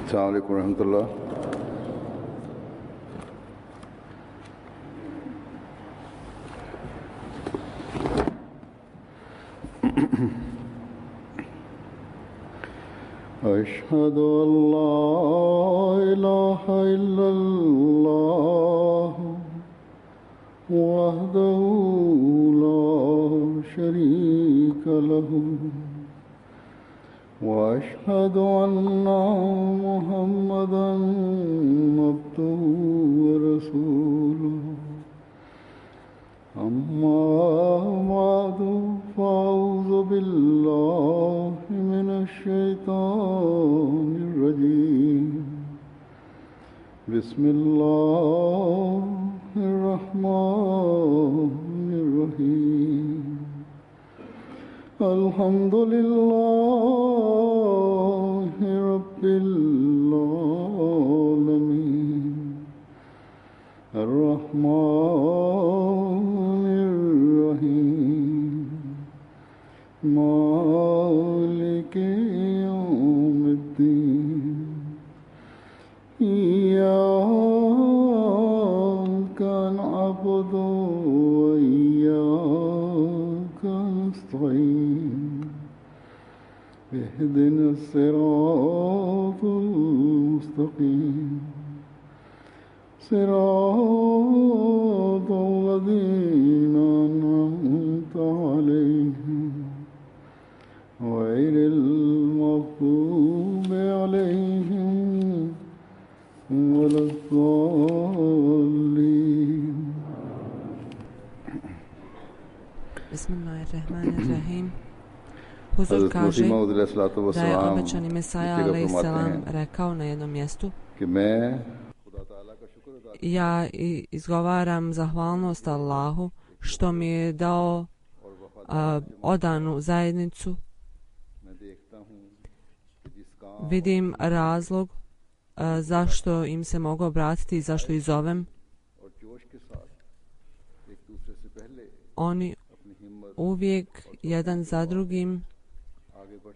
अस्सलाम वालेकुम रहमतुल्लाह। अशहदु अल्ला इलाहा इल्लल्लाह वहदहु ला शरीका लहु وأشهد أن محمدا عبده ورسوله أما بعد فأعوذ بالله من الشيطان الرجيم بسم الله الرحمن الرحيم الحمد لله رب العالمين الرحمن الرحيم مالك يوم الدين إياك نعبد وإياك نستعين اهدنا الصراط المستقيم صراط الذين أنعمت عليهم غير المغضوب عليهم ولا الضالين. Bismillahirrahmanirrahim. Huzur kaže da je obećani Mesaja alejselam rekao na jednom mjestu: ja izgovaram zahvalnost Allahu što mi je dao odanu zajednicu. Vidim razlog zašto im se mogu obratiti i zašto ih zovem. Oni uvijek jedan za drugim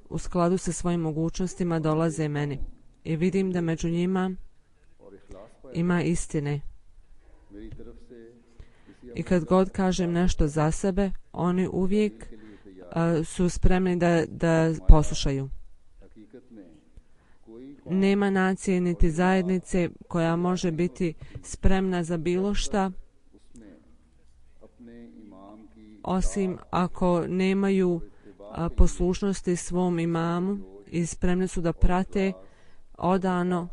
u skladu sa svojim mogućnostima dolaze meni i vidim da među njima ima istine. I kad god kažem nešto za sebe, oni uvijek su spremni da poslušaju. Nema nacije niti zajednice koja može biti spremna za bilo šta, osim ako nemaju poslušnosti svom imamu i spremni su da prate odano.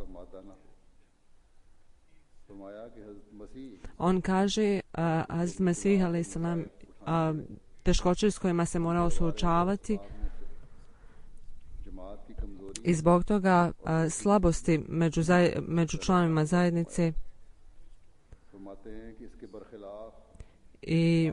On kaže, Hazrat Mesih alejselam, teškoće s kojima se morao suočavati i zbog toga slabosti među članovima zajednice i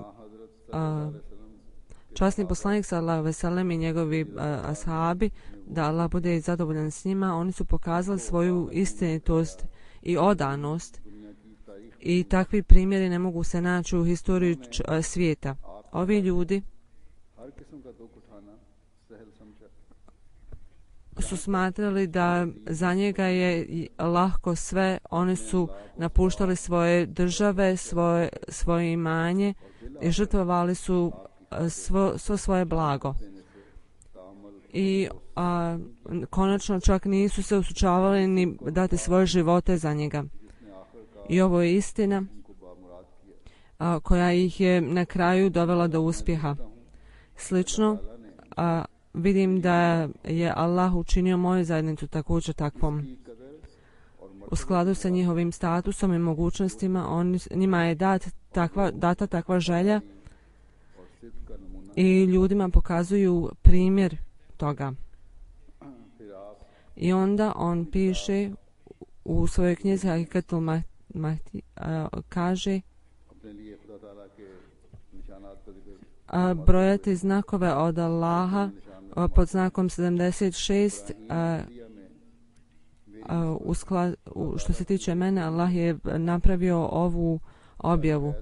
časni poslanik sallallahu alejhi ve sellem i njegovi ashabi, da Allah bude zadovoljan s njima, oni su pokazali svoju istinitost i odanost i takvi primjeri ne mogu se naći u historiji svijeta. Ovi ljudi su smatrali da za njega je lahko sve. Oni su napuštali svoje države, svoje imanje i žrtvovali su svo svoje blago. I konačno čak nisu se usučavali ni dati svoje živote za njega. I ovo je istina koja ih je na kraju dovela do uspjeha. Slično, vidim da je Allah učinio moju zajednicu također takvom. U skladu sa njihovim statusom i mogućnostima, njima je data takva želja i ljudima pokazuju primjer toga. I onda on piše u svojoj knjizi Hakikatul Mahdi, kaže brojati znakove od Allaha pod znakom 76. Što se tiče mene, Allah je napravio ovu objavu.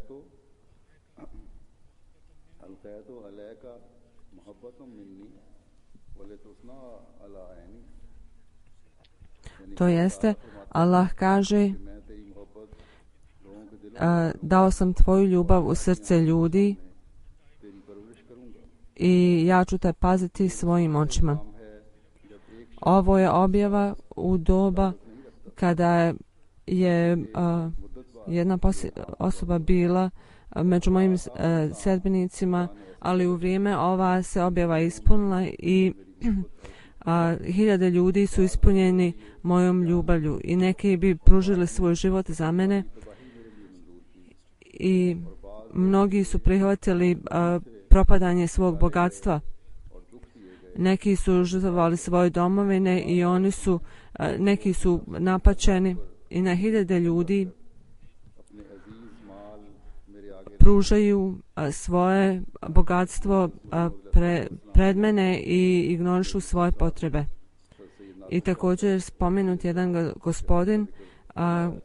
To jeste, Allah kaže, dao sam tvoju ljubav u srce ljudi i ja ću te paziti svojim očima. Ovo je objava u doba kada je jedna osoba bila među mojim sljedbenicima, ali u vrijeme ova se objava ispunila i hiljade ljudi su ispunjeni mojom ljubavlju i neki bi pružili svoj život za mene i mnogi su prihvatili propadanje svog bogatstva. Neki su žrtvovali svoje domovine i neki su napačeni i na hiljade ljudi pružaju svoje bogatstvo pred mene i ignorišu svoje potrebe. I također spomenut jedan gospodin,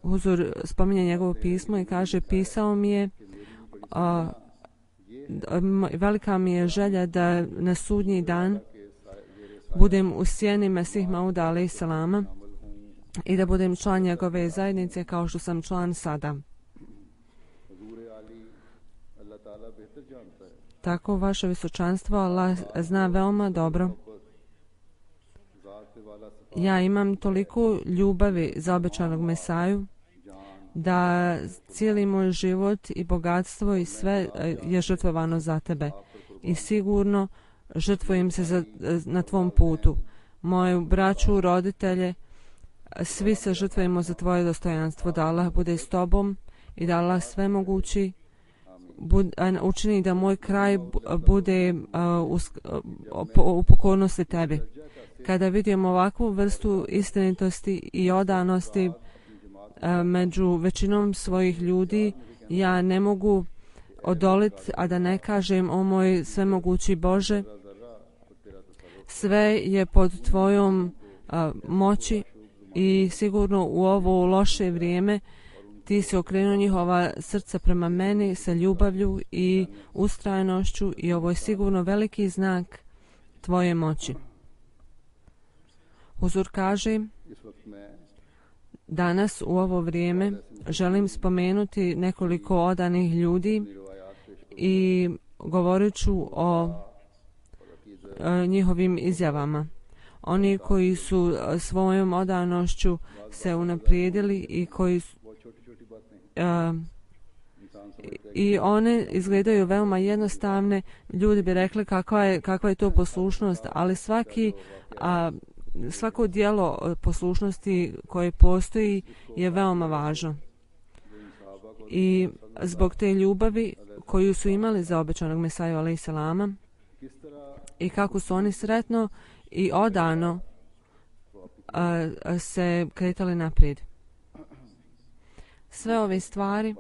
Huzur spominje njegovo pismo i kaže, pisao mi je, velika mi je želja da na sudnji dan budem u sjeni Mesih Mauda alejhi selama i da budem član njegove zajednice kao što sam član sada. Tako vaše visočanstvo Allah zna veoma dobro. Ja imam toliko ljubavi za obećanog Mesaju da cijeli moj život i bogatstvo i sve je žrtvovano za tebe. I sigurno žrtvujem se na tvom putu. Moju braću, roditelje, svi se žrtvujemo za tvoje dostojanstvo, da Allah bude s tobom i da Allah sve mogući učini da moj kraj bude u pokornosti tebi. Kada vidim ovakvu vrstu istinitosti i odanosti među većinom svojih ljudi, ja ne mogu odoliti, a da ne kažem, o moj svemogući Bože, sve je pod tvojom moći i sigurno u ovo loše vrijeme ti si okrenuo njihova srca prema meni sa ljubavlju i ustrajnošću i ovo je sigurno veliki znak tvoje moći. Huzur kaže, danas u ovo vrijeme želim spomenuti nekoliko odanih ljudi i govorit ću o njihovim izjavama. Oni koji su svojom odanošću se unaprijedili i koji i one izgledaju veoma jednostavne. Ljudi bi rekli kakva je to poslušnost, ali svako djelo poslušnosti koje postoji je veoma važno. I zbog te ljubavi koju su imali za obećanog Mesaju alejhi selama i kako su oni sretno i odano se kretali naprijed. Sve ove stvari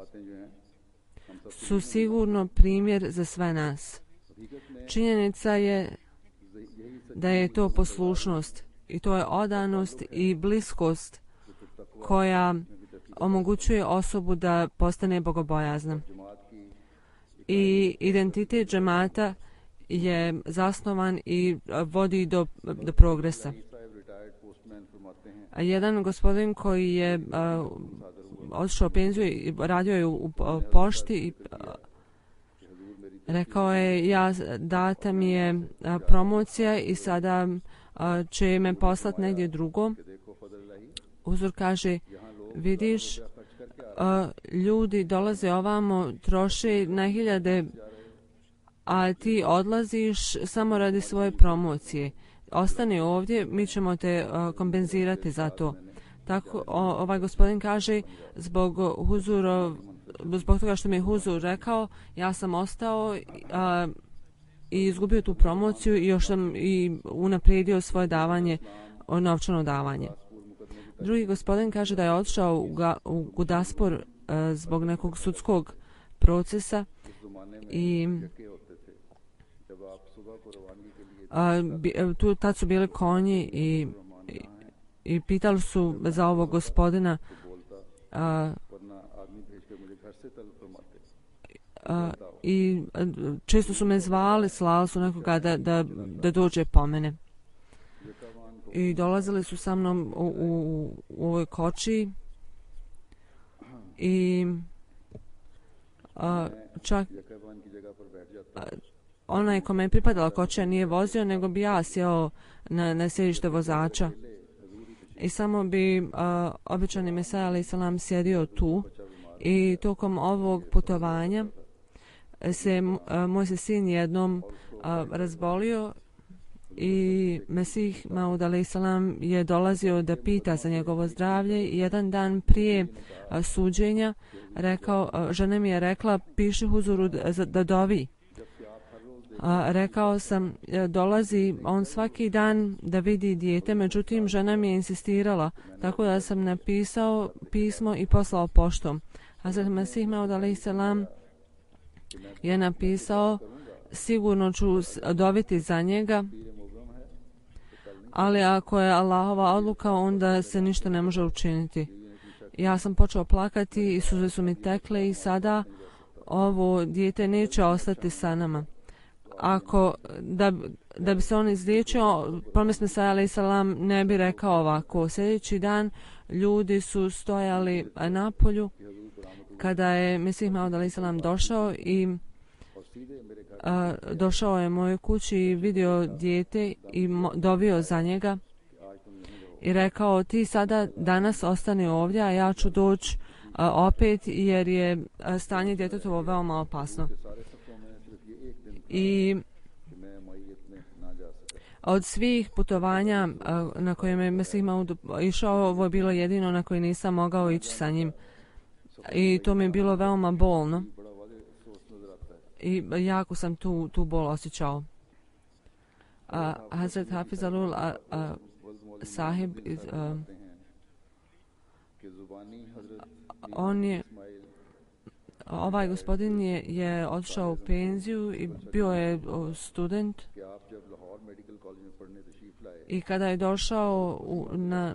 su sigurno primjer za sve nas. Činjenica je da je to poslušnost i to je odanost i bliskost koja omogućuje osobu da postane bogobojazna. I identitet džemata je zasnovan i vodi do progresa. Jedan gospodin koji je otišao u penziju i radio je u pošti i rekao je, data mi je promocija i sada će me poslati negdje drugo. Huzur kaže, vidiš, ljudi dolaze ovamo, troše na hiljade, a ti odlaziš samo radi svoje promocije. Ostani ovdje, mi ćemo te kompenzirati za to. Tako ovaj gospodin kaže, zbog toga što mi je Huzur rekao, ja sam ostao i izgubio tu promociju i još sam i unaprijedio svoje novčano davanje. Drugi gospodin kaže da je otišao u Gudaspor zbog nekog sudskog procesa i tad su bili konji i pitali su za ovog gospodina i često su me zvali, slali su nekoga da dođe po mene. i dolazili su sa mnom u ovoj koči i čak onaj kome je pripadala kočija nije vozio, nego bi ja sjeo na sjedište vozača. I samo bi običani Mesaja alaih salam sjedio tu. I tokom ovog putovanja moj se sin jednom razbolio i Mesih Maud alaih salam je dolazio da pita za njegovo zdravlje. Jedan dan prije suđenja žena mi je rekla, piši huzuru da dovi. Rekao sam, dolazi on svaki dan da vidi dijete, međutim žena mi je insistirala, tako da sam napisao pismo i poslao poštom. Hazrat Mesih Maud alaih salam je napisao, sigurno ću doviti za njega, ali ako je Allahova odluka, onda se ništa ne može učiniti. Ja sam počeo plakati i suze su mi tekle i sada ovo dijete neće ostati sa nama. Da bi se on izliječio, promis Mesaja alaih salam ne bi rekao ovako. Sljedeći dan ljudi su stojali na polju kada je Mesih Maud alaih salam došao i došao je mojoj kući i vidio dijete i dovio za njega i rekao, ti sada danas ostani ovdje, a ja ću doći opet jer je stanje djetetovo veoma opasno. I od svih putovanja na kojem je Mesih Maud išao, ovo je bilo jedino na koje nisam mogao ići sa njim. I to mi je bilo veoma bolno. I jako sam tu bol osjećao. Hazrat Hafiz Alul sahib, ovaj gospodin je otišao u penziju i bio je student. I kada je došao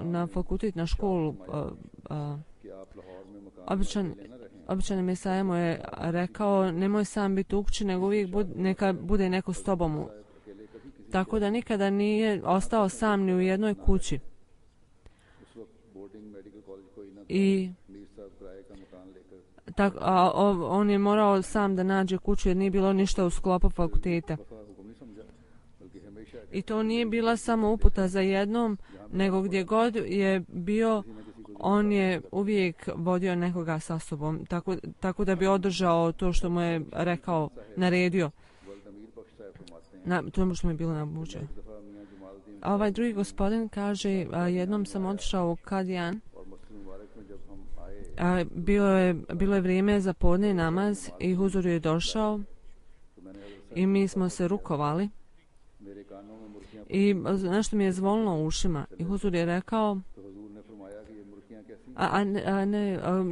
na fakultet, na školu, običan Mesaja mu je rekao, nemoj sam biti u kući, nego uvijek neka bude neko s tobom. Tako da nikada nije ostao sam ni u jednoj kući. I on je morao sam da nađe kuću jer nije bilo ništa u sklopu fakulteta. I to nije bila samo uputa za jednom, nego gdje god je bio, on je uvijek vodio nekoga sa sobom, tako da bi održao to što mu je rekao, naredio. To što mu je bilo nabuđe. A ovaj drugi gospodin kaže, jednom sam otišao u Kadijan, bilo je vrijeme za podne namaz i huzur je došao i mi smo se rukovali i nešto mi je zvolilo u ušima i huzur je rekao,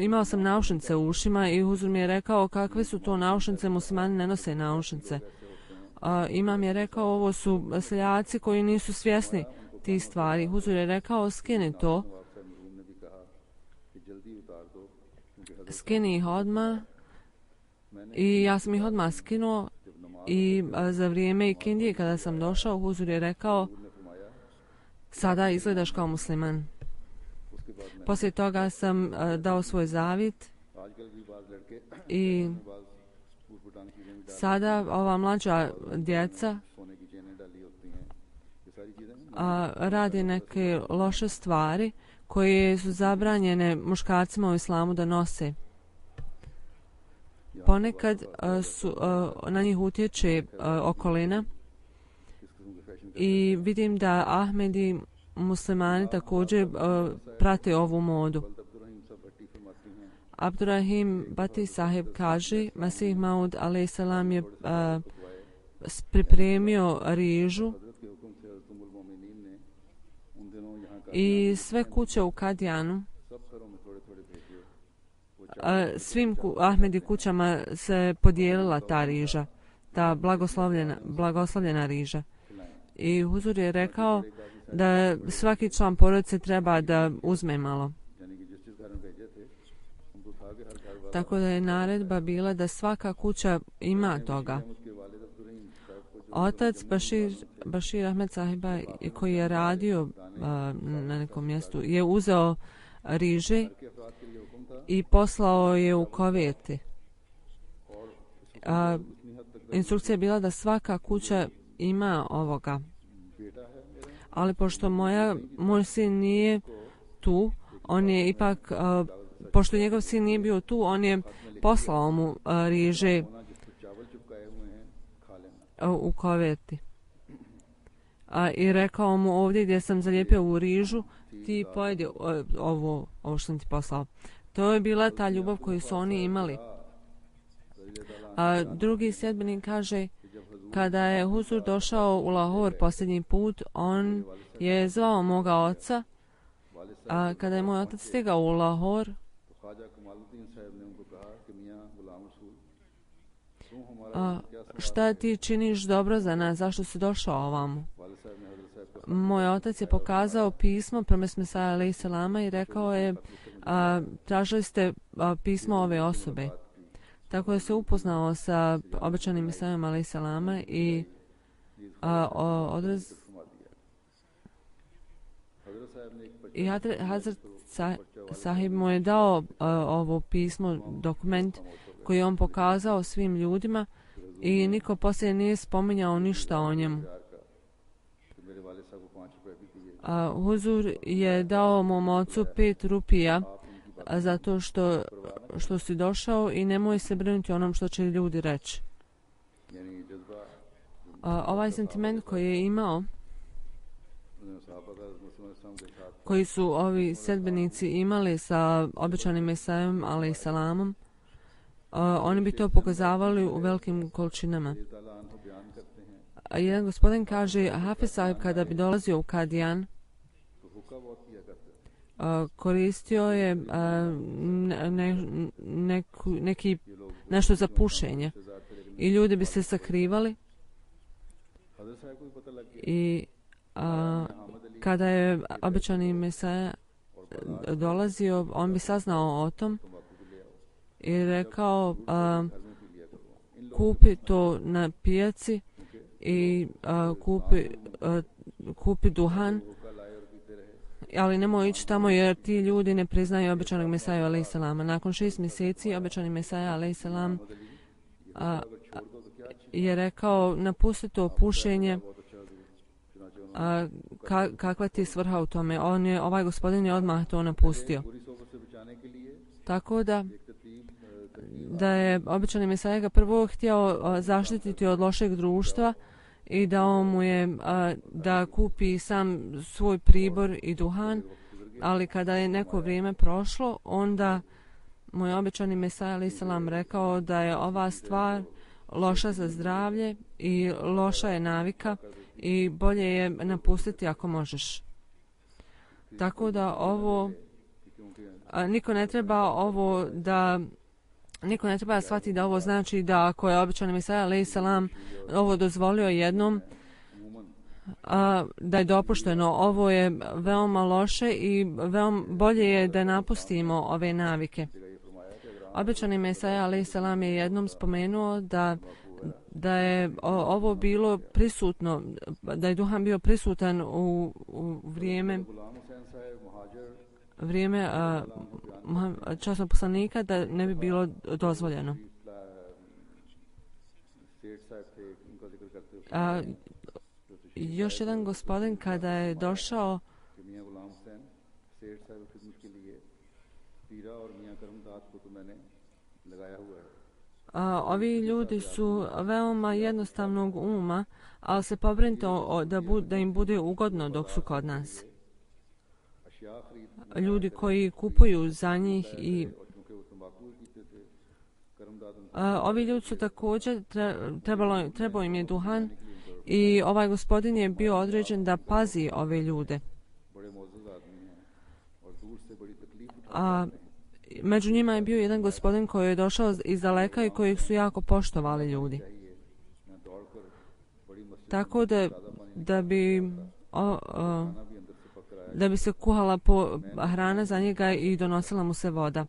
imao sam naušnice u ušima i huzur mi je rekao, kakve su to naušnice, muslimani ne nose naušnice. Imam je rekao, ovo su seljaci koji nisu svjesni tih stvari. Huzur je rekao, skini to. Skini ih odmah. I ja sam ih odmah skinuo i za vrijeme ikindije kada sam došao, huzur je rekao, sada izgledaš kao musliman. Poslije toga sam dao svoj zavjet i sada ova mlađa djeca radi neke loše stvari koje su zabranjene muškarcima u islamu da nose. Ponekad na njih utječe okolina i vidim da Ahmedi muslimani također prate ovu modu. Abdurrahim Bati sahib kaže, Mesih Maud alaih salam je pripremio rižu i sve kuće u Kadijanu, svim Ahmedi kućama se podijelila ta riža, ta blagoslovljena riža. I huzur je rekao da svaki član porodice treba da uzme malo. Tako da je naredba bila da svaka kuća ima toga. Otac Bashir Ahmed sahiba koji je radio na nekom mjestu je uzeo riže i poslao je u Koveti. Instrukcija je bila da svaka kuća ima ovoga. Ali pošto moj sin nije tu, on je ipak, pošto njegov sin nije bio tu, on je poslao mu riže u Koveti. I rekao mu ovdje gdje sam zalijepio ovu rižu, ti pojedi ovo što sam ti poslao. To je bila ta ljubav koju su oni imali. Drugi sljedbenik kaže, kada je Huzur došao u Lahor posljednji put, on je zvao moga oca. Kada je moj otac stigao u Lahor, šta ti činiš dobro za nas, zašto si došao ovamo? Moj otac je pokazao pismo prema Mesaja alejhi selama i rekao je, tražili ste pismo ove osobe. Tako je se upoznao sa obećanim Mesajom alejhi selama i Hazrat Sahib mu je dao ovo pismo, dokument koji je on pokazao svim ljudima i niko poslije nije spominjao ništa o njemu. Huzur je dao mom ocu 5 rupija zato što si došao i nemoj se brinuti o onom što će ljudi reći. Ovaj sentiment koji je imao, koji su ovi sedbenici imali sa obećanim Mesajom alejhi selamom, oni bi to pokazavali u velikim količinama. Jedan gospodin kaže, Hafiz sahib kada bi dolazio u Kadijan, koristio je nešto za pušenje i ljudi bi se sakrivali i kada je obećani Mesaja dolazio, on bi saznao o tom i rekao, kupi to na pijaci i kupi duhan, ali nemoj ići tamo jer ti ljudi ne priznaju obećanog Mesaju alejhi selama. Nakon 6 mjeseci obećani Mesaja alejhi selam je rekao, napusti to pušenje, kakva ti je svrha u tome. Ovaj gospodin je odmah to napustio. Tako da je obećani Mesaja ga prvo htio zaštititi od lošeg društva i dao mu je da kupi sam svoj pribor i duhan, ali kada je neko vrijeme prošlo, onda mu je obećani Mesaja alejhi selam rekao da je ova stvar loša za zdravlje i loša je navika i bolje je napustiti ako možeš. Tako da niko ne treba shvatiti da ovo znači da ako je obećani Mesaja alejhi selam ovo dozvolio jednom, da je dopušteno. Ovo je veoma loše i bolje je da napustimo ove navike. Obećani Mesaja alejhi selam je jednom spomenuo da je ovo bilo prisutno, da je duhan bio prisutan u vrijeme časnog poslanika, da ne bi bilo dozvoljeno. Još jedan gospodin kada je došao, ovi ljudi su veoma jednostavnog uma, ali se pobrinite da im bude ugodno dok su kod nas. Ljudi koji kupuju za njih i ovi ljudi su također trebao im je duhan i ovaj gospodin je bio određen da pazi ove ljude. Među njima je bio jedan gospodin koji je došao iz daleka i kojeg su jako poštovali ljudi. Tako da bi se kuhala hrana za njega i donosila mu se voda.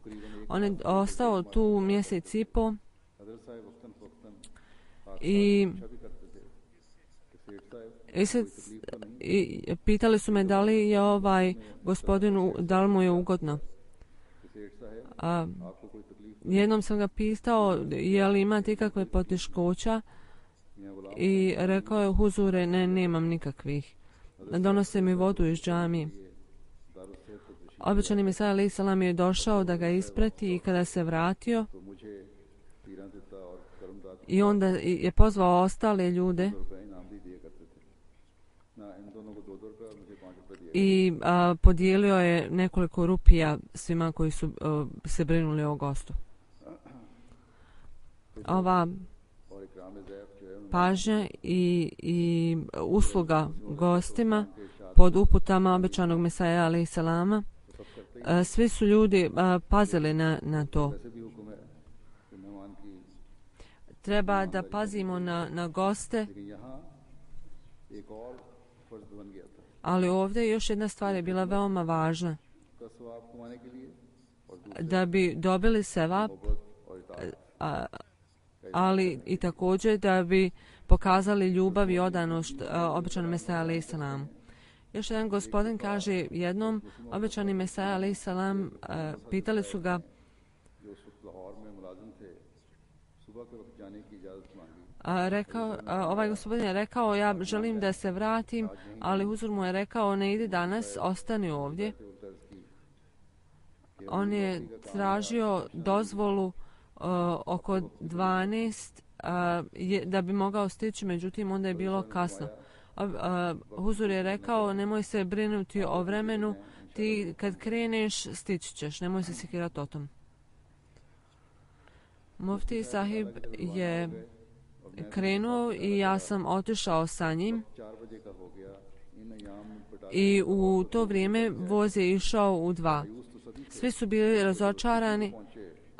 On je ostao tu mjesec i po i I pitali su me da li je ovaj gospodin, da li mu je ugodno. Jednom sam ga pitao je li imate ikakve poteškoća i rekao je huzure, ne, nemam nikakvih. Donose mi vodu iz džamije. Obećani Mesija alejhi selam je došao da ga isprati i kada se vratio i onda je pozvao ostale ljude i podijelio je nekoliko rupija svima koji su se brinuli o gostu. Ova pažnja i usluga gostima pod uputama obećanog Mesija alejhi selama, svi su ljudi pazili na to. Treba da pazimo na goste, ali ovdje još jedna stvar je bila veoma važna. Da bi dobili sevap, ali i također da bi pokazali ljubav i odanost obećanom Mesija alejhi selam. Još jedan gospodin kaže jednom, obećani Mesija alejhi selam, pitali su ga ovaj gospodin je rekao, ja želim da se vratim, ali huzur mu je rekao, ne idi danas, ostani ovdje. On je tražio dozvolu oko 12 da bi mogao stići, međutim onda je bilo kasno. Huzur je rekao, nemoj se brinuti o vremenu, ti kad kreneš stići ćeš, nemoj se sikirati o tom. Mufti sahib je krenuo i ja sam otišao sa njim i u to vrijeme voz je išao u 2. Svi su bili razočarani,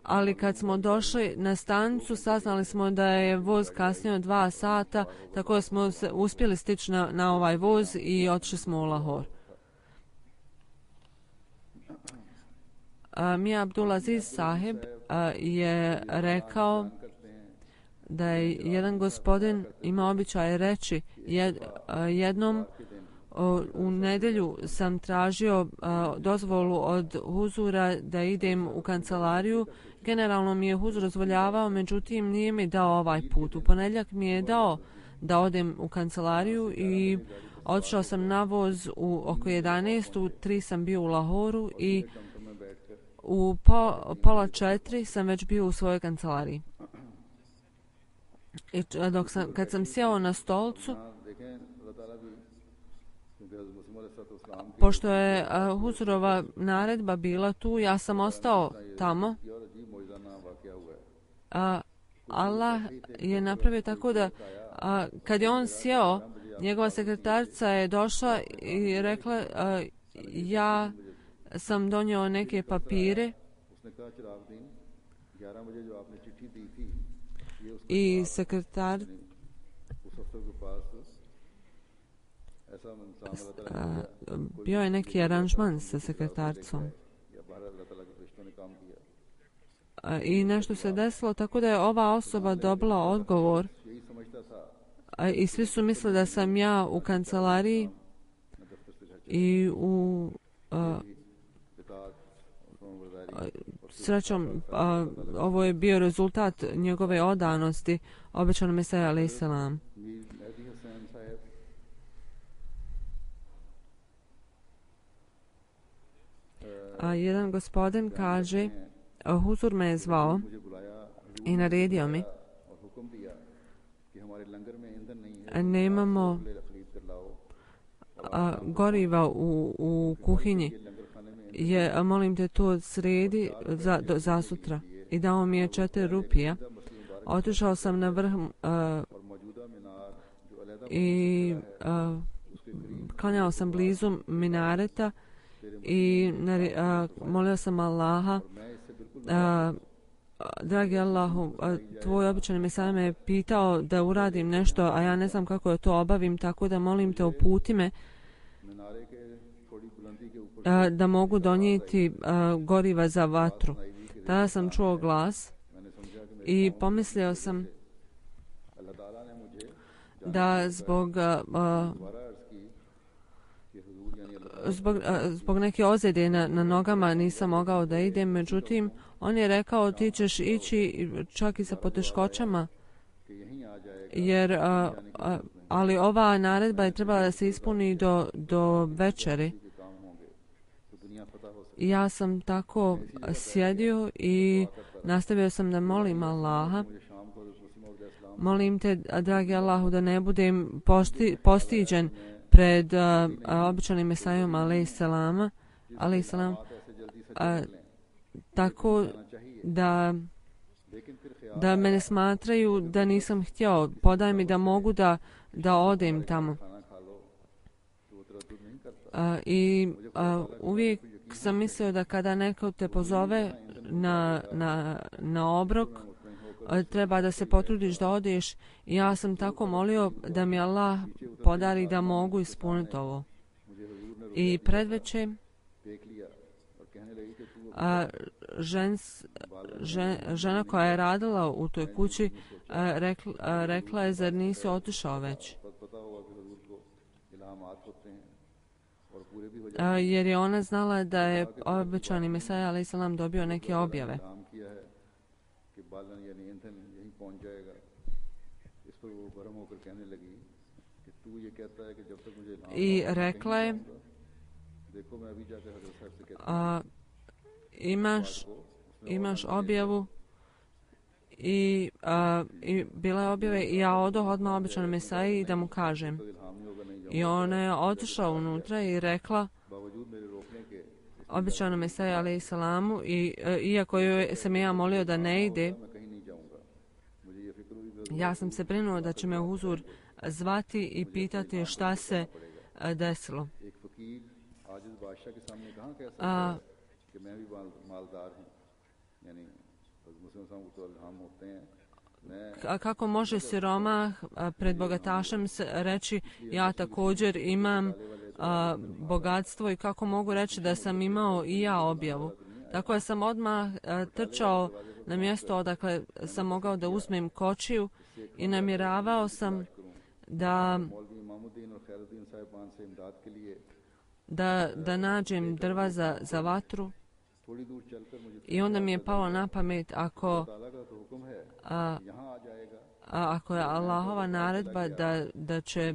ali kad smo došli na stanicu saznali smo da je voz kasnio 2 sata, tako da smo uspjeli stići na ovaj voz i otišli smo u Lahor. Mija Abdulaziz sahib je rekao da je jedan gospodin imao običaj reći jednom u nedjelju sam tražio dozvolu od huzura da idem u kancelariju. Generalno mi je huzur dozvoljavao, međutim nije mi dao ovaj put. U ponedjeljak mi je dao da odem u kancelariju i otišao sam na voz oko 11, u 3 sam bio u Lahoru i u pola 4 sam već bio u svojoj kancelariji. I kad sam sjeo na stolcu, pošto je huzurova naredba bila tu, ja sam ostao tamo. Allah je napravio tako da kad je on sjeo, njegova sekretarica je došla i rekla ja sam donio neke papire i sekretar bio je neki aranžman sa sekretaricom i nešto se desilo tako da je ova osoba dobila odgovor i svi su mislili da sam ja u kancelariji i srećom ovo je bio rezultat njegove odanosti obećanom Mesija alejhi selam. Jedan gospodin kaže, huzur me je zvao i naredio mi, nemamo goriva u kuhinji, molim te to sredi za sutra. I dao mi je 4 rupija. Otišao sam na vrh i klanjao sam blizu minareta i molio sam Allaha, dragi Allahu, tvoj običani Mesija me je pitao da uradim nešto, a ja ne znam kako da to obavim, tako da molim te uputi me da mogu donijeti goriva za vatru. Tada sam čuo glas i pomislio sam da zbog neke ozljede na nogama nisam mogao da idem, međutim on je rekao ti ćeš ići čak i sa poteškoćama, jer ali ova naredba je trebala da se ispuni do večeri. Ja sam tako sjedio i nastavio sam da molim Allaha. Molim te, dragi Allahu, da ne budem postiđen pred običanim Mesajom alejselam, tako da me ne smatraju da nisam htio. Podaj mi da mogu da odem tamo. I uvijek sam mislio da kada neko te pozove na obrok, treba da se potrudiš da odeš, i ja sam tako molio da mi Allah podari da mogu ispuniti ovo. I predveče žena koja je radila u toj kući rekla je, zar nisi otišao već? Jer je ona znala da je obećani Mesaja alejselam dobio neke objave. I rekla je, imaš objavu, i bila je objave i ja odoh odmah obećanom Mesaji da mu kažem. I ona je otišla unutra i rekla obećanom Mesaji alejselamu, i iako sam ja molio da ne ide, ja sam se brinuo da će me huzur zvati i pitati šta se desilo. Kako može siromah pred bogatašem reći ja također imam bogatstvo, i kako mogu reći da sam imao i ja objavu? Tako da sam odmah trčao na mjesto odakle sam mogao da uzmem kočiju i namjeravao sam da nađem drva za vatru. I onda mi je palo na pamet, ako je Allahova naredba da će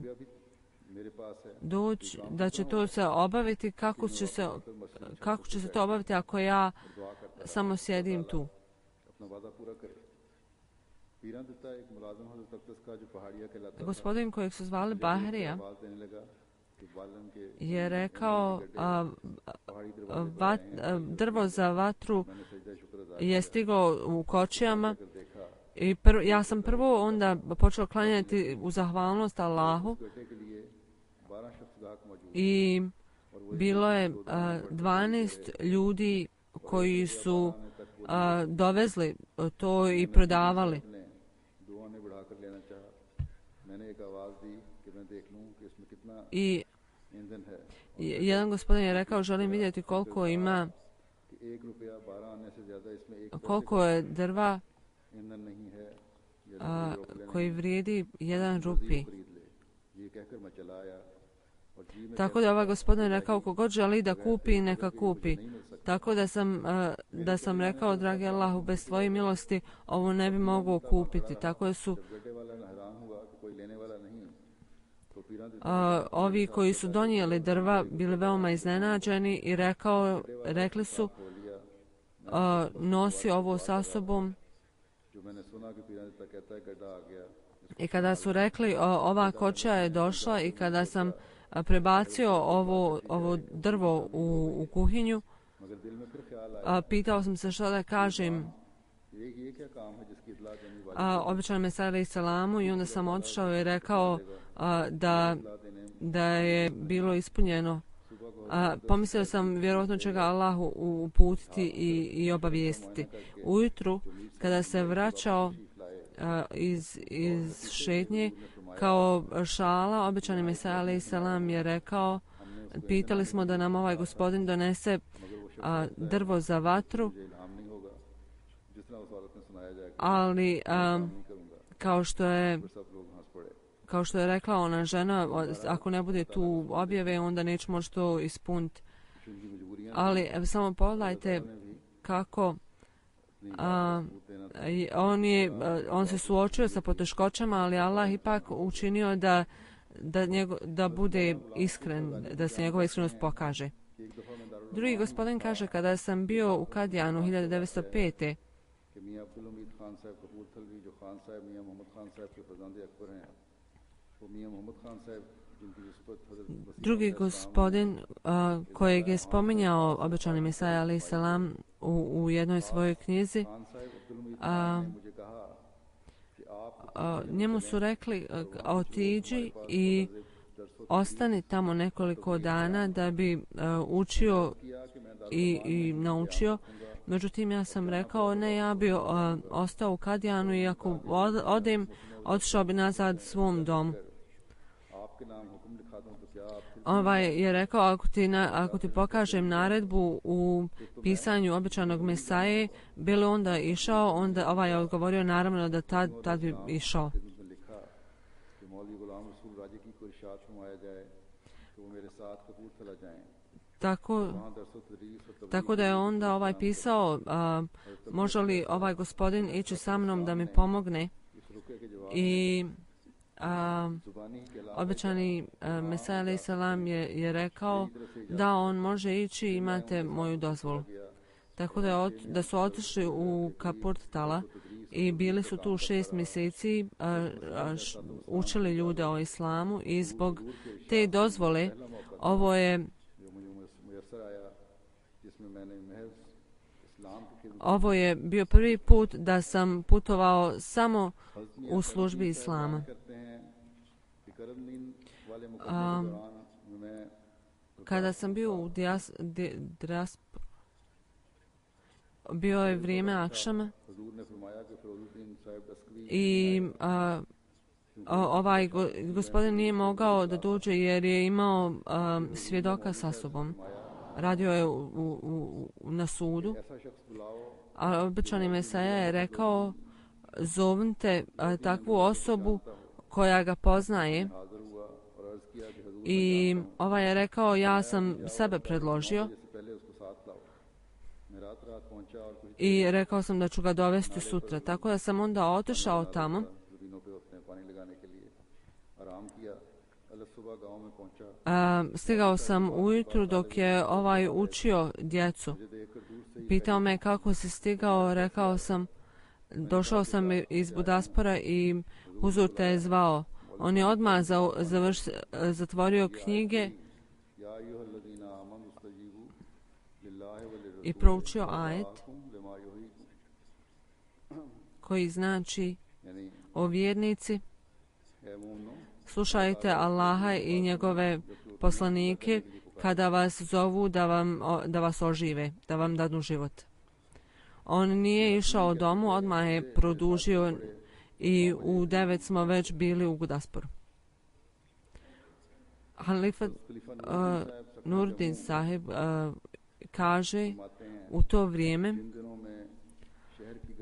doći, da će to se obaviti, kako će se to obaviti ako ja samo sjedim tu? Gospodin kojeg su zvali Bahrija je rekao, drvo za vatru je stiglo u kočijama, i ja sam prvo onda počeo klanjati u zahvalnost Allahu, i bilo je 12 ljudi koji su dovezli to i prodavali. I jedan gospodin je rekao, želim vidjeti koliko je drva koji vrijedi 1 rupi. Tako da ovaj gospodin je rekao, kogod želi da kupi, neka kupi. Tako da sam rekao, dragi Allahu, bez tvoje milosti ovo ne bi mogao kupiti. Tako da su ovi koji su donijeli drva bili veoma iznenađeni i rekli su, nosi ovo sa sobom. I kada su rekli, ova kočija je došla, i kada sam prebacio ovo drvo u kuhinju, pitao sam se što da kažem obećanom Mesaju alejselamu, i onda sam otišao i rekao da je bilo ispunjeno. Pomislio sam, vjerojatno će ga Allahu uputiti i obavijestiti. Ujutru, kada se vraćao iz šetnje, kao šala, obećani Mesaja alejselam je rekao, pitali smo da nam ovaj gospodin donese drvo za vatru, ali kao kao što je rekla ona žena, ako ne bude tu objave, onda neće moći to ispuniti. Ali samo pogledajte kako on se suočio sa poteškoćama, ali Allah ipak učinio da bude iskren, da se njegova iskrenost pokaže. Drugi gospodin kaže, kada sam bio u Kadijanu 1905. Drugi gospodin kojeg je spominjao obećani Mesaja alaih salam u jednoj svojoj knjizi, njemu su rekli otiđi i ostani tamo nekoliko dana da bi učio i naučio. Međutim, ja sam rekao ne, ja bi ostao u Kadijanu i ako odem, otišao bi nazad svom domu. Je rekao, ako ti pokažem naredbu u pisanju obećanog Mesaje, bilo onda išao, onda je odgovorio naravno da tad bi išao. Tako da je onda pisao, može li ovaj gospodin ići sa mnom da mi pomogne, i obećani Mesaja alaih salam je rekao da on može ići, imate moju dozvolu. Tako da su otišli u Kapurtala i bili su tu 6 mjeseci, učili ljude o islamu, i zbog te dozvole ovo je bio prvi put da sam putovao samo u službi islama. Kada sam bio u bio je vrijeme akšama i ovaj gospodin nije mogao da dođe jer je imao svjedoka sa sobom. Radio je na sudu, a obećani Mesaja je rekao, zovnite takvu osobu koja ga poznaje, i je rekao, ja sam sebe predložio i rekao sam da ću ga dovesti sutra. Tako da sam onda otišao tamo. Stigao sam ujutru dok je učio djecu. Pitao me kako si stigao, rekao sam, došao sam iz Budaspora i huzur te je zvao. On je odmah zatvorio knjige i proučio ajet koji znači: o vjernici, slušajte Allaha i njegove poslanike kada vas zovu da vas ožive, da vam dadu život. On nije išao domu, odmah je produžio i u 9 smo već bili u Gudasporu. Halifa Nurdin sahib kaže, u to vrijeme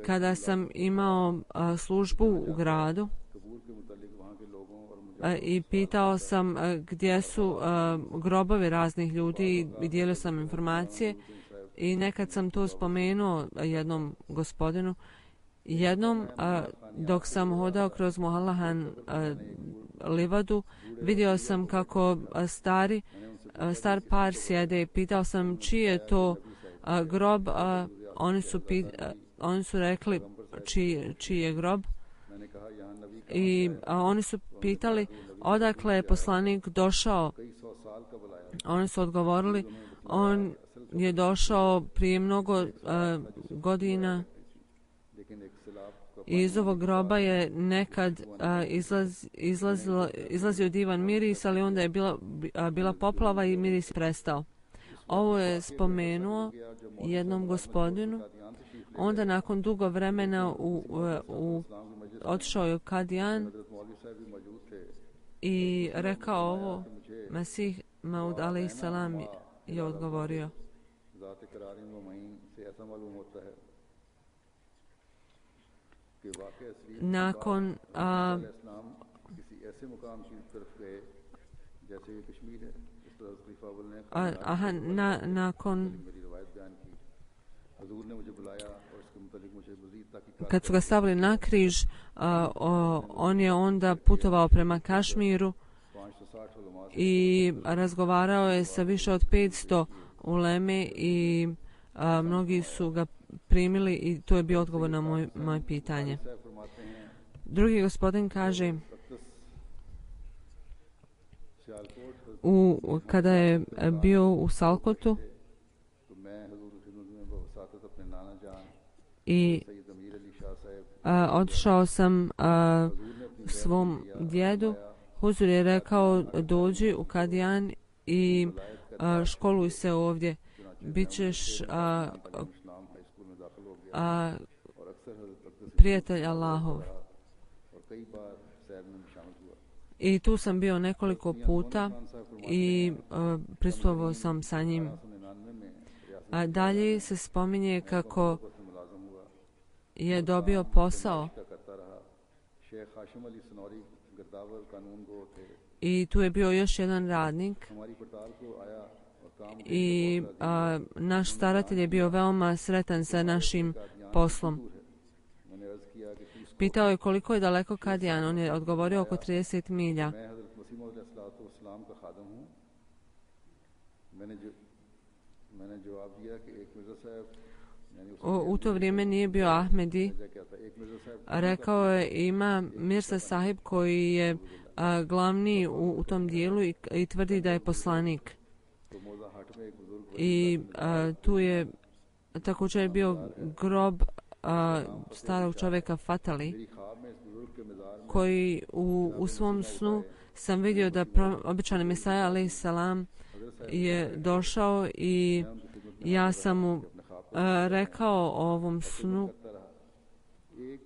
kada sam imao službu u gradu i pitao sam gdje su grobovi raznih ljudi i dijelio sam informacije, i nekad sam to spomenuo jednom gospodinu. Jednom, dok sam hodao kroz Mohallahan livadu, vidio sam kako star par sjede i pitao sam čiji je to grob. Oni su rekli čiji je grob, i oni su pitali odakle je poslanik došao. Oni su odgovorili, on je došao prije mnogo godina. Iz ovog groba je nekad izlazio divan miris, ali onda je bila poplava i miris prestao. Ovo je spomenuo jednom gospodinu. Onda nakon dugo vremena otišao je u Kadijan i rekao ovo. Mesih Maud alaih salam je odgovorio. ऐसे मुकाम की तरफ गए जैसे ये कश्मीर है इस तरह खलीफा अव्वल ने nakon मेरी रवायत बयान की हजूर ने मुझे बुलाया और इसके मुतालिक मुझे मज़ीद तहकीकात kad su ga stavili na križ, on je onda putovao prema Kašmiru 560 उलमा से i razgovarao je sa više od 500 uleme i mnogi su ga primili i to je bio odgovor na moje pitanje. साहब फरमाते हैं Drugi gospodin kaže, Sialkot kada je bio u Salkotu तो मैं हजूर की खिदमत में बवसातत अपने नाना जान i सैयद अमीर अली शाह साहब otišao sam svom djedu, Huzur je rekao dođi u Kadijan i školuj se ovdje, bit ćeš Islam high school में दाखिल हो गया और अक्सर हजरत अब्दुल prijatelj Allahov. और कई बार सैर में भी शामिल हुआ I tu sam bio nekoliko puta i prisustvovao sam sa njim. 1999 में Dalje se spominje kako रियासत में मुलाजम हुआ je dobio posao का करता रहा शेख हाशिम अली सनौरी गद्दावर कानून गो थे i tu je bio još jedan radnik हमारी पड़ताल को आया और काम i naš staratelj je bio veoma sretan sa našim poslom. मैंने अर्ज किया कि 30 Pitao je koliko je daleko Kadijan, on je odgovorio oko 30 milja. मैं हजरत मसीह मौद अलैहिस्सलाम का खादम हूँ मैंने जवाब दिया कि एक मिर्जा साहब यानी U to vrijeme nije bio Ahmedi. क्या था एक मिर्जा साहब Rekao je ima Mirza Sahib koji je glavni u tom dijelu i tvrdi da je poslanik. तो मोजा हाट में एक बुजुर्ग I tu je također je bio grob starog čovjeka Fatali मेरी ख्वाब में इस बुजुर्ग के मजार में koji u svom snu sam vidio da običani Mesaja alaih salam je došao i ja sam mu rekao o ovom snu. करता रहा एक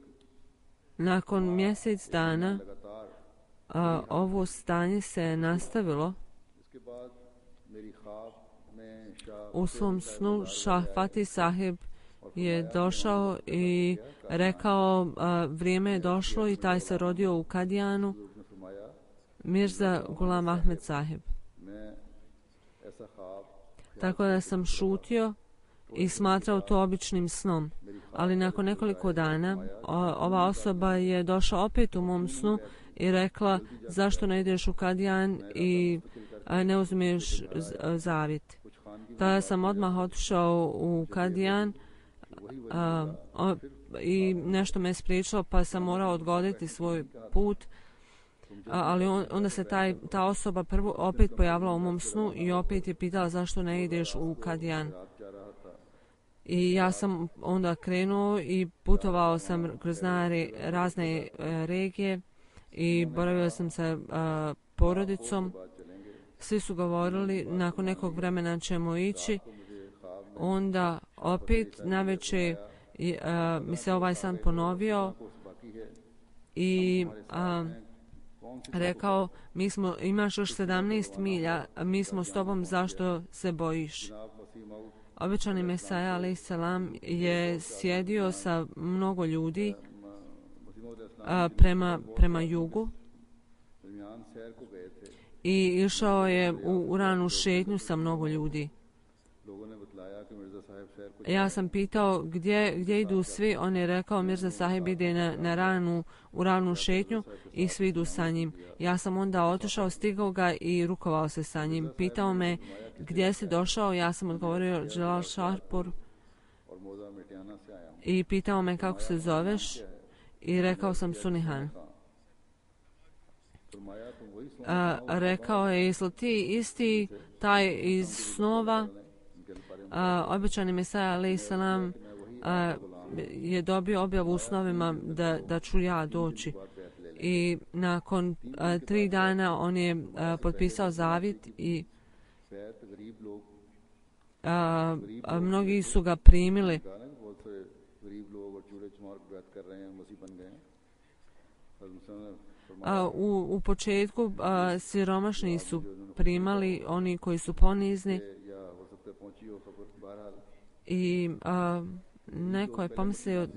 Nakon mjesec dana लगातार ovo stanje se nastavilo. इसके बाद मेरी ख्वाब में Shah U svom snu Šah Fatih Sahib je došao i rekao vrijeme je došlo i taj se rodio u Kadijanu, ने फरमाया Mirza Gulam Ahmed Sahib. मैं ऐसा ख्वाब Tako da sam šutio i smatrao to običnim snom. Ali nakon nekoliko dana ova osoba je došla opet u mom snu i rekla zašto ne ideš u Kadijan i ne uzmeš zavjet. Tada sam odmah otišao u Kadijan i nešto me je spriječilo pa sam morao odgoditi svoj put. Ali onda se ta osoba prvo opet pojavila u mom snu i opet je pitala zašto ne ideš u Kadijan. I ja sam onda krenuo i putovao sam kroz razne regije i boravio sam sa porodicom. Svi su govorili nakon nekog vremena ćemo ići. Onda opet navečer mi se ovaj san ponovio i rekao imaš još 17 milja, mi smo s tobom, zašto se bojiš? Običani Mesaja alaih salam je sjedio sa mnogo ljudi prema jugu i išao je u ranu šetnju sa mnogo ljudi. Ja sam pitao gdje idu svi, on je rekao Mirza Sahib ide u ranu šetnju i svi idu sa njim. Ja sam onda otišao, stigao ga i rukovao se sa njim. Pitao me gdje si došao, ja sam odgovorio Jalal Šarpur i pitao me kako se zoveš i rekao sam Sunihan. Rekao je jesi ti isti taj iz snova? Običani Mesaja alaih salam je dobio objavu u snovima da ću ja doći. I nakon 3 dana on je potpisao zavjet i mnogi su ga primili. U početku siromašni su primali, oni koji su ponizni. I neko je pomislio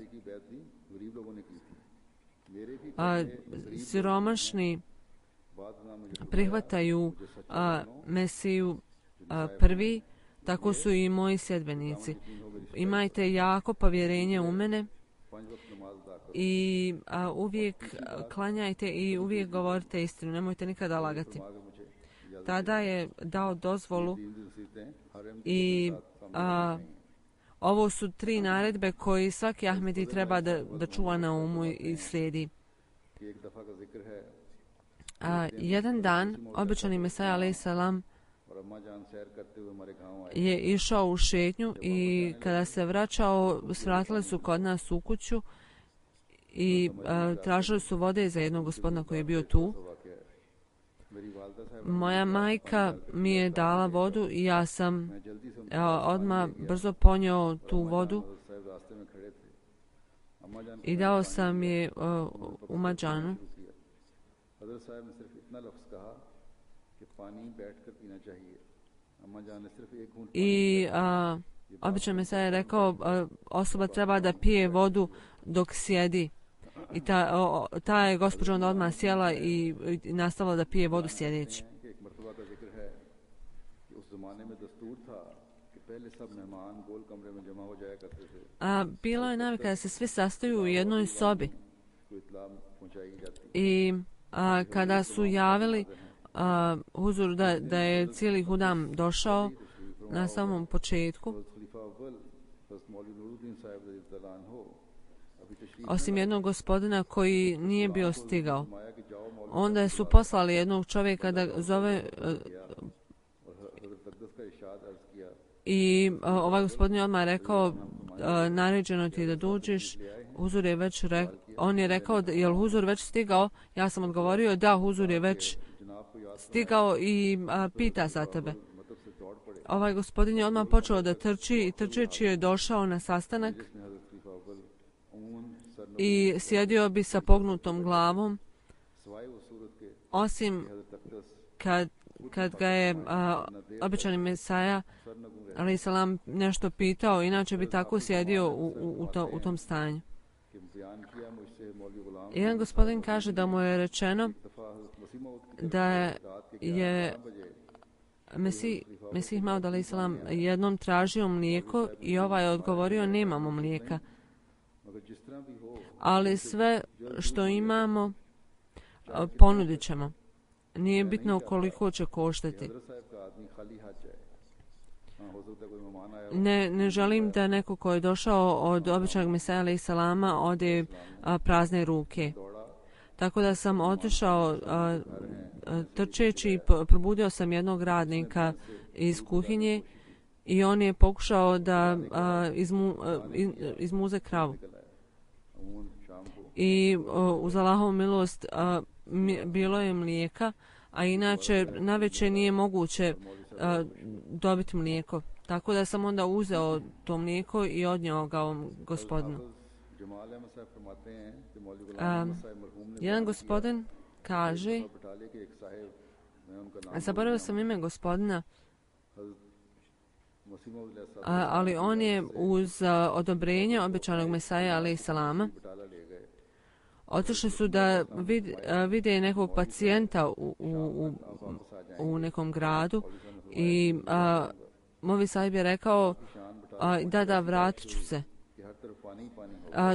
siromašni prihvataju Mesiju prvi, tako su i moji sljedbenici. Imajte jako povjerenje u mene i uvijek klanjajte i uvijek govorite istinu, nemojte nikada lagati. Tada je dao dozvolu i ovo su 3 naredbe koji svaki Ahmedi treba da čuva na umu i slijedi. Jedan dan, obećani Mesaja alaih salam je išao u šetnju i kada se vraćao, svratili su kod nas u kuću i tražili su vode za jednog gospodina koji je bio tu. Moja majka mi je dala vodu i ja sam odmah brzo ponio tu vodu i dao sam je umađanu. I obično Mesaja je rekao, osoba treba da pije vodu dok sjedi. I ta je gospođa onda odmah sjela i nastavila da pije vodu sjedeći. Bilo je navika da se svi sastaju u jednoj sobi. I kada su javili huzur da je cijeli hudam došao na samom početku, osim jednog gospodina koji nije bio stigao. Onda su poslali jednog čovjeka da zove i ovaj gospodin je odmah rekao, naređeno ti da dođeš. Huzur je već on je rekao, je li huzur već stigao? Ja sam odgovorio, da, huzur je već stigao i pita za tebe. Ovaj gospodin je odmah počeo da trči i trčeći je došao na sastanak i sjedio bi sa pognutom glavom, osim kad ga je obećani Mesaja alaih salam nešto pitao, inače bi tako sjedio u tom stanju. Jedan gospodin kaže da mu je rečeno da je Mesih Maud alaih salam jednom tražio mlijeko i ovaj je odgovorio, nemamo mlijeka. Ali sve što imamo ponudit ćemo. Nije bitno koliko će koštati. Ne želim da neko ko je došao od običnog Mesaja alaih salama ode prazne ruke. Tako da sam otišao trčeći i probudio sam jednog radnika iz kuhinje i on je pokušao da izmuze kravu. I uz Allahovu milost bilo je mlijeka, a inače navečer nije moguće dobiti mlijeko. Tako da sam onda uzeo to mlijeko i odnio ga ovom gospodinu. Jedan gospodin kaže, zaboravio sam ime gospodina, ali on je uz odobrenje obećanog Mesaja alaih salama otišli su da vide nekog pacijenta u nekom gradu i Movi sahib je rekao, da, vratit ću se.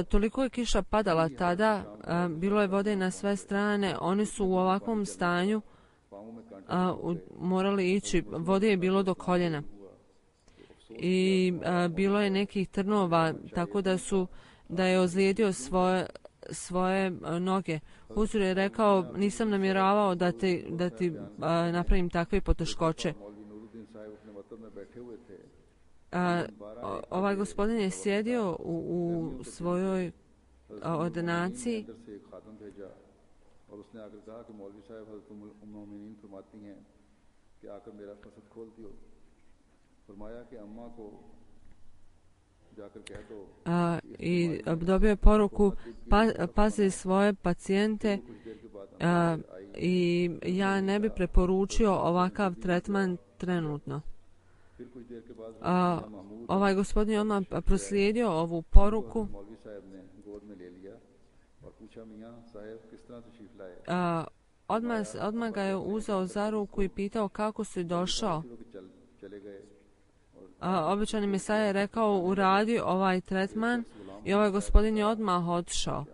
Toliko je kiša padala tada, bilo je vode na sve strane, oni su u ovakvom stanju morali ići, vode je bilo do koljena. I bilo je nekih trnova, tako da je ozlijedio svoje noge. Huzur je rekao, nisam namjeravao da ti napravim takve poteškoće. Ovaj gospodin je sjedio u svojoj ordinaciji i dobio je poruku, pazi svoje pacijente i ja ne bi preporučio ovakav tretman trenutno. Ovaj gospodin je odmah proslijedio ovu poruku. odmah ga je uzeo za ruku i pitao kako si došao. Obećani Mesaja je rekao uradi ovaj tretman i ovaj gospodin je odmah otišao.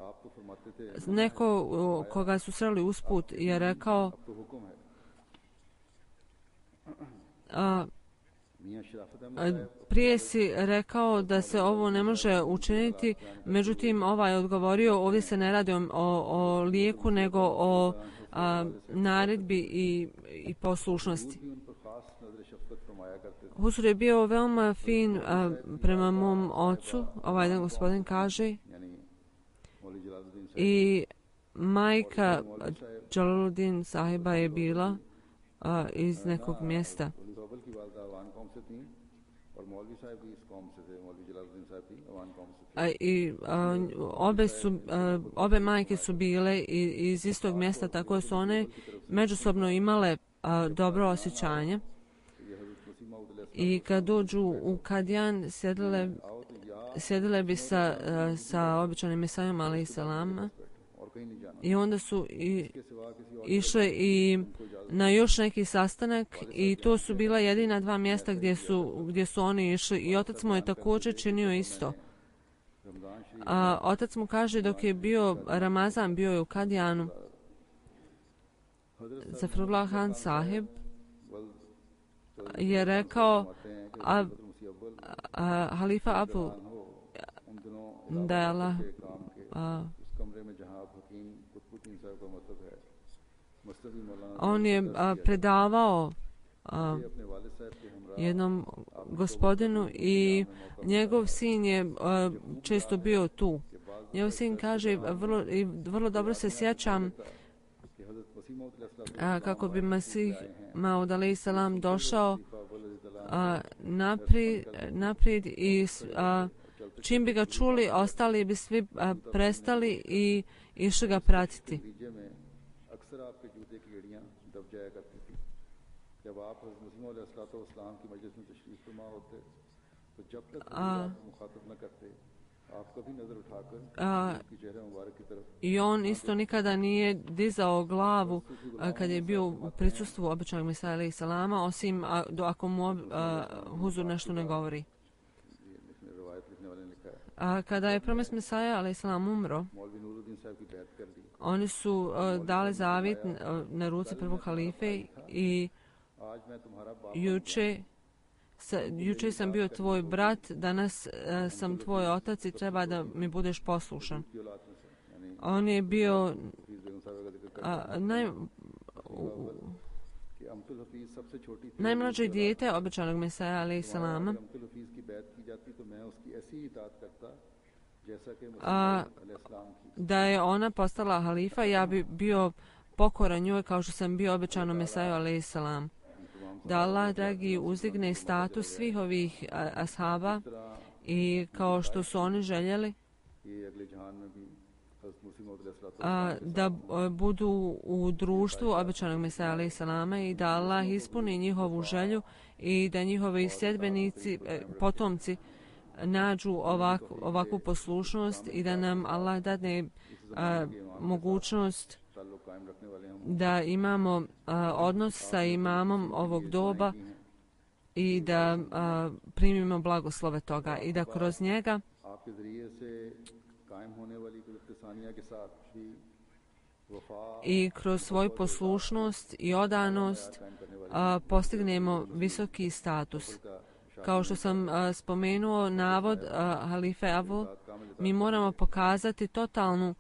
Neko koga su sreli usput je rekao prije si rekao da se ovo ne može učiniti, međutim ovaj je odgovorio ovdje se ne radi o lijeku nego o naredbi i poslušnosti. Huzur je bio veoma fin prema mom ocu, ovaj jedan gospodin kaže, i majka Jalaluddin sahiba je bila iz nekog mjesta. I obe majke su bile iz istog mjesta, tako su one međusobno imale dobro osjećanje. I kad dođu u Kadjan, sjedile bi sa običanim Mesajom, alejhi selam, i onda su išle i na još neki sastanak i to su bila jedina dva mjesta gdje su oni išli i otac mu je također činio isto. Otac mu kaže dok je bio Ramazan, bio je u Kadjanu, Zafrullah Khan sahib je rekao halifa Abu da je Allah on je predavao jednom gospodinu i njegov sin je često bio tu. Njegov sin kaže, vrlo dobro se sjećam kako bi Masih Maud alejhi selam došao naprijed i čim bi ga čuli, ostali bi svi prestali i išli ga pratiti. I on isto nikada nije dizao glavu kad je bio u prisustvu običanog Mesaja alejhi selama, osim ako mu huzur nešto ne govori. Kada je promest Mesaja alejhi selam umro, oni su dali zavjet na ruci prvog halife i juče sam bio tvoj brat, danas sam tvoj otac i treba da mi budeš poslušan. On je bio najmlađe dijete običanog Mesaja alejhi selama. Da je ona postala halifa, ja bi bio pokoran njoj kao što sam bio običanom Mesaju alejhi selam. Da Allah, dragi, uzdigne status svih ovih ashaba i kao što su oni željeli da budu u društvu običanog Mesaja alejhi selama i da Allah ispuni njihovu želju i da njihovi sljedbenici, potomci nađu ovakvu poslušnost i da nam Allah dadne mogućnost da imamo odnos sa imamom ovog doba i da primimo blagoslove toga i da kroz njega i kroz svoju poslušnost i odanost postignemo visoki status. Kao što sam spomenuo navod halife Abu, mi moramo pokazati totalnu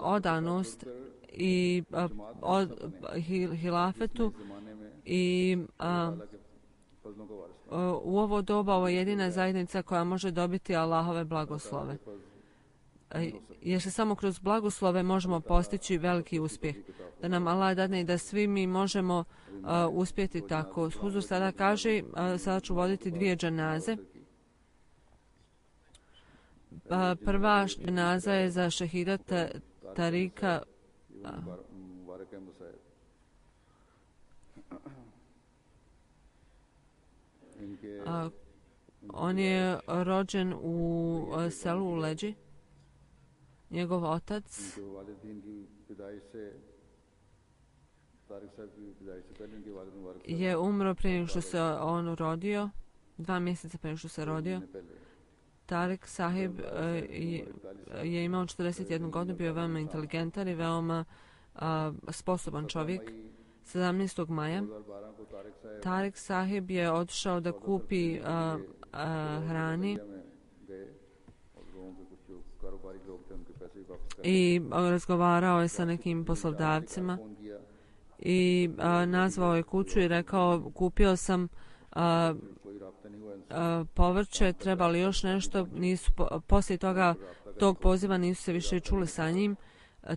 odanost i hilafetu i u ovo doba ovo je jedina zajednica koja može dobiti Allahove blagoslove. Jer se samo kroz blagoslove možemo postići veliki uspjeh. Da nam Allah dadne i da svi mi možemo uspjeti tako. Huzur sada kaže, sada ću voditi dvije dženaze. Prva dženaza je za šehida Tarika on je rođen u selu u Leđi. Njegov otac Tariq साहब की पैदाइश से पहले इनके वालिद मुबारक je umro prije nego što se on rodio, 2 mjeseca prije nego što se rodio. ने पहले Tarik Sahib je imao 41 godinu, bio je veoma inteligentan i veoma sposoban čovjek. 17. maja 2012 को तारिक साहब Tarik Sahib je otišao da kupi hrani में गए और लोगों के कुछ जो कारोबारी लोग थे उनके पैसे भी वापस कर i razgovarao je sa nekim poslodavcima phone किया i nazvao je kuću i rekao kupio sam कोई राब्ता नहीं हुआ povrće, treba li još nešto. Nisu, poslije tog poziva nisu se više čuli sa njim.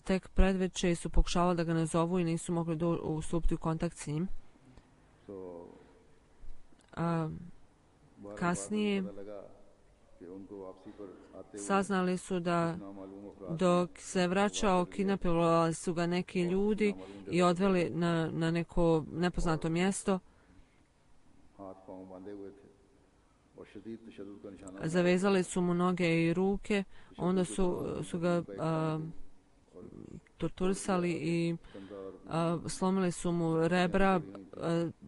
Tek predveče su pokušavali da ga nazovu i nisu mogli ustupiti u kontakt s njim. तो Kasnije पता लगा कि उनको वापसी पर आते हुए saznali su da नामालूम अफराद dok se vraćao kidnapovali su ga neki ljudi i odveli na neko nepoznato mjesto. हाथ पांव बांधे हुए थे और शदीद तशद्दुद का निशाना Zavezali su mu noge i ruke, onda su ga torturisali i slomili su mu rebra,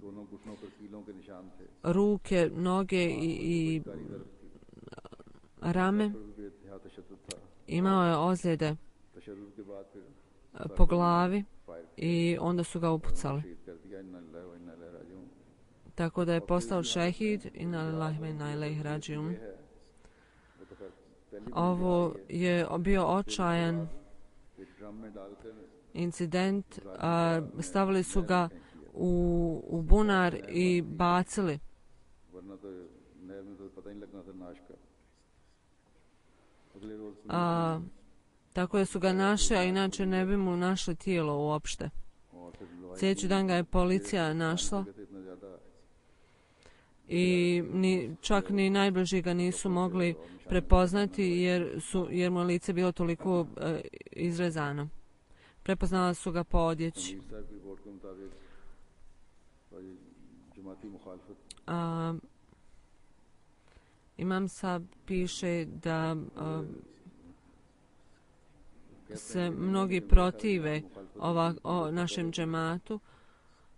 दोनों घुटनों पर कीलों के निशान थे ruke, noge i rame. पर भी बेइंतहा तशद्दुद था Imao je ozljede तशद्दुद के बाद फिर po glavi fire i onda su ga upucali. शहीद कर दिया इन्ना लिल्लाहि व इन्ना इलैहि राजिऊन Tako da je postao šehid i na lillahi wa inna ilaihi rađiun. वो तो खैर पहली Ovo je bio očajan एक ड्रम में डालकर incident. Stavili su ga u bunar i bacili. वरना तो नहर में तो पता ही नहीं लगना था नाश का अगले रोज Tako da su ga našli, a inače ne bi mu našli tijelo uopšte. और फिर लवाई Sljedeći dan ga je policija našla थे इतना ज्यादा i čak ni najbliži ga nisu mogli prepoznati jer mu je lice bilo toliko izrezano. Prepoznala su ga po odjeći. Mir साहब की रिपोर्ट के मुताबिक जमाती मुखालफत Imam Sab piše da se mnogi protive o našem džematu.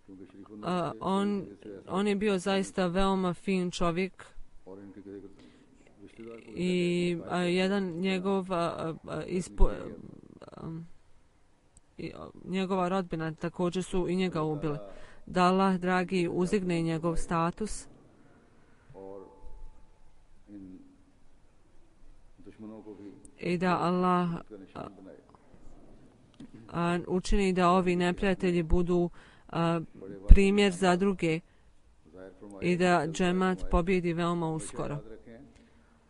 क्योंकि शरीफों On je bio zaista veoma fin čovjek और इनके रिश्तेदार को i jedan njegov njegova rodbina također su i njega ubili. Da Allah dragi uzdigne njegov status और इन दुश्मनों को भी i da Allah का निशान बनाए učini da ovi neprijatelji budu primjer za druge जाहिर फरमाए i da džemat pobjedi veoma uskoro. याद रखें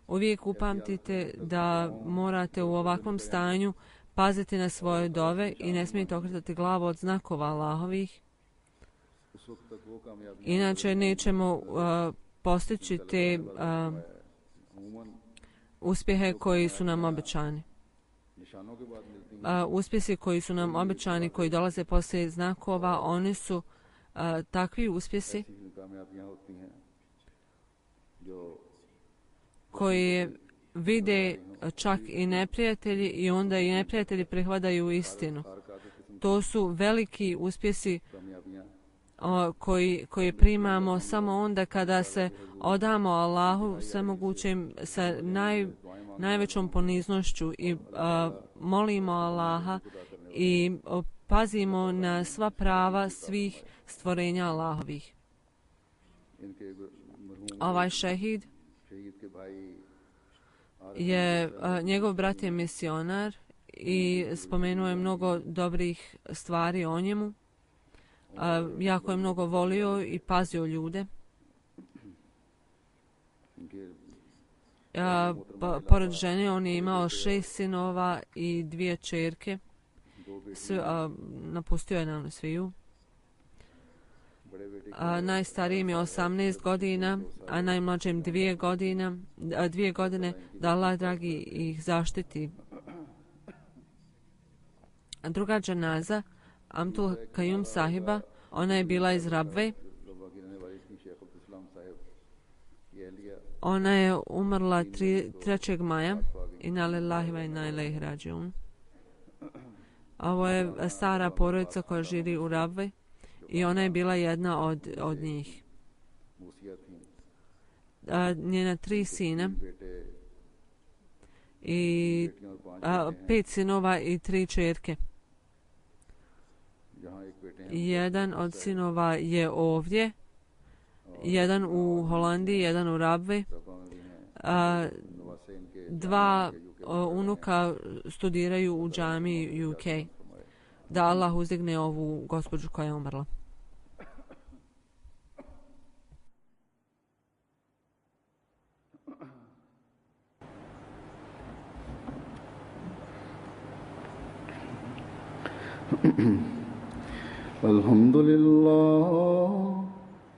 Uvijek upamtite da morate u ovakvom stanju paziti na svoje dove i ne smijete okretati glavu od znakova Allahovih. उस वक्त तक वो कामयाबी Inače nećemo postići te अमूमन uspjehe koji su nam obećani. निशानों के बाद मिलती हैं Uspjesi koji su nam obećani, koji dolaze poslije znakova, oni su takvi uspjesi ऐसी कामयाबियां होती हैं जो koje vide čak i neprijatelji i onda i neprijatelji prihvataju istinu. हर काफी किस्म To su veliki uspjesi की कामयाबियां koji primamo samo onda kada se odamo Allahu svemogućem sa najvećom poniznošću i molimo Allaha i pazimo na sva prava svih stvorenja Allahovih. इनके मरहूम Ovaj šehid शहीद के भाई je, njegov brat je misionar i spomenuo je mnogo dobrih stvari o njemu. Jako je mnogo volio i pazio ljude. इनके Pored žene on je imao 6 sinova i 2 ćerke. Napustio je nam sviju. बड़े बेटे Najstarijim je 18 godina, a najmlađem 2 godine, da Allah dragi ih zaštiti. Druga dženaza, Amtul Kajum sahiba, ona je bila iz Rabve. रब्बा की रहने वाली थी शेख अब्दुल सलाम साहब ये अहलिया Ona je umrla 3. maja. Inna lillahi wa inna ilaihi rađiun. Ovo je stara porodica koja živi u Rabve. i ona je bila jedna od njih. मूसिया थी, Njena 3 sina 3 बेटे, i 5 sinova i 3 čerke. जहाँ एक बेटे हैं Jedan od sinova je ovdje, jedan u Holandiji, jedan u Rabvi. रफा में भी हैं, नवासे इनके 2 unuka studiraju u džamiji UK. Da Allah uzdigne ovu gospođu koja je umrla.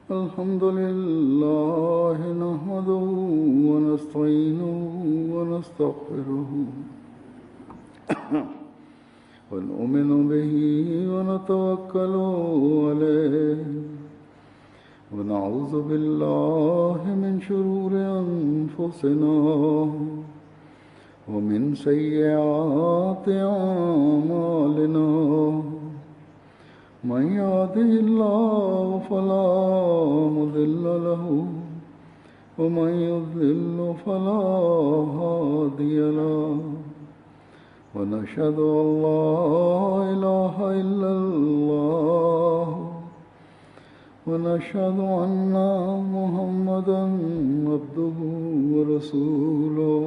Alhamdulillah nahmaduhu wa nasta'inuhu wa nastaghfiruhu wa nu'minu bihi wa natawakkalu alayhi wa na'udhu billahi min shururi anfusina wa min sayyiati a'malina. من يهده الله فلا مضل له ومن يضلل فلا هادي له ونشهد أن لا إله إلا الله ونشهد أن محمدا عبده ورسوله.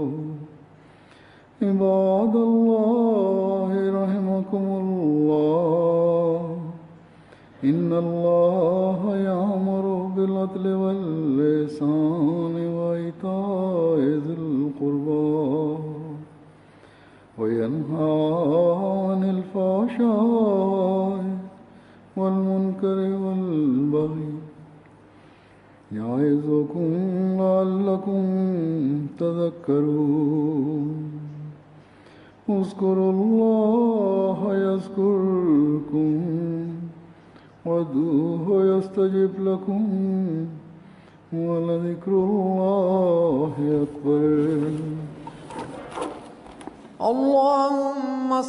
عباد الله رحمكم الله إن الله يأمر بالعدل والإحسان وإيتاء ذي القربى وينهى عن الفحشاء والمنكر والبغي يعظكم لعلكم تذكرون. اذكروا الله يذكركم وادعوه يستجب لكم ولذكر الله أكبر. اللهم